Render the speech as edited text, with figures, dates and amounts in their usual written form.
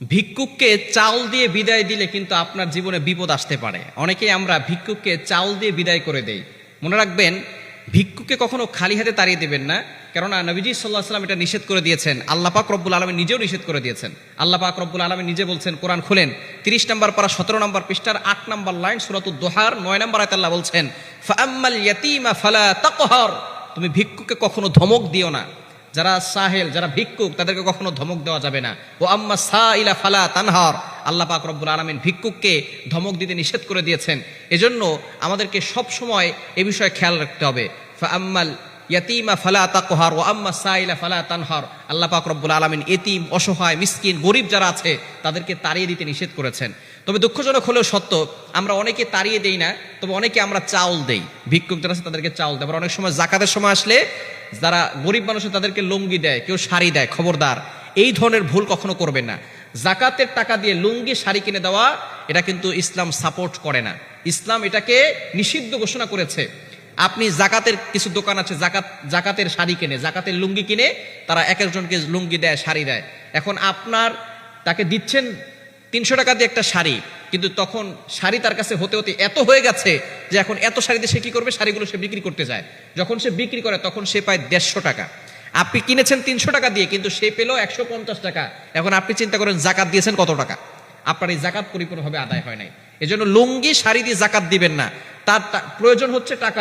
ভিক্ষুককে চাল দিয়ে বিদায় দিলে কিন্তু আপনার জীবনে বিপদ আসতে পারে। অনেকেই আমরা ভিক্ষুককে চাল দিয়ে বিদায় করে দেই। মনে রাখবেন, ভিক্ষুককে কখনো খালি হাতে তাড়িয়ে দেবেন না, কেননা নবীজি সাল্লাল্লাহু আলাইহি ওয়াসাল্লাম এটা নিষেধ করে দিয়েছেন। আল্লাহ পাক রব্বুল আলামিন নিজেও নিষেধ করে দিয়েছেন। আল্লাহ পাক রব্বুল আলামিন নিজে বলছেন, কোরআন খুলেন 30 নম্বর পারা 17 নম্বর পৃষ্ঠার 8 নম্বর লাইন, সূরাতুদ দোহার 9 নম্বর আয়াতে আল্লাহ বলছেন, ফাআম্মাল ইয়াতীমা ফালা তাকহার, তুমি ভিক্ষুককে কখনো ধমক দিও না। যারা সাহেল, যারা ভিক্ষুক, তাদেরকে কখনো ধমক দেওয়া যাবে না। ও আম্মা সাইলা ফালা তানহার, আল্লাহ পাক রব্বুল আলামিন ভিক্ষুককে ধমক দিতে নিষেধ করে দিয়েছেন। এজন্য আমাদেরকে সব সময় এ বিষয়ে খেয়াল রাখতে হবে। ফাআম্মাল ইয়াতীমা ফালা তাকহার ওয়া আম্মা সাইলা ফালা তানহার, আল্লাহ পাক রব্বুল আলামিন এতিম, অসহায়, মিসকিন, গরিব যারা আছে তাদেরকে তাড়িয়ে দিতে নিষেধ করেছেন। তবে দুঃখজনক হলেও সত্য, আমরা অনেকে তাড়িয়ে দেই না, তবে অনেকে আমরা চাউল দেই। ভিক্ষুক যারা আছে তাদেরকে চাউল দেয়। আবার অনেক সময় জাকাতের সময় আসলে যারা গরিব মানুষ তাদেরকে লুঙ্গি দেয়, কেউ শাড়ি দেয়। খবরদার, এই ধরনের ভুল কখনো করবেন না। জাকাতের টাকা দিয়ে লুঙ্গি, শাড়ি কিনে দেওয়া, এটা কিন্তু ইসলাম সাপোর্ট করে না। ইসলাম এটাকে নিষিদ্ধ ঘোষণা করেছে। আপনি জাকাতের কিছু দোকান আছে, জাকাতের শাড়ি কিনে, জাকাতের লুঙ্গি কিনে তারা এক একজনকে লুঙ্গি দেয়, শাড়ি দেয়। এখন আপনার তাকে দিচ্ছেন 300 টাকা দিয়ে একটা শাড়ি, কিন্তু তখন শাড়ি তার কাছে হতে হতে এত হয়ে গেছে যে এখন এত শাড়িতে সে কি করবে, শাড়িগুলো সে বিক্রি করতে যায়। যখন সে বিক্রি করে তখন সে পায় 150 টাকা। আপনি কিনেছেন 300 টাকা দিয়ে, কিন্তু সে পেল 150 টাকা। এখন আপনি চিন্তা করেন জাকাত দিয়েছেন কত টাকা। আপনার এই জাকাত পরিপূর্ণভাবে আদায় হয় নাই। এজন্য লুঙ্গি, শাড়ি দিয়ে জাকাত দিবেন না। তার প্রয়োজন হচ্ছে টাকা।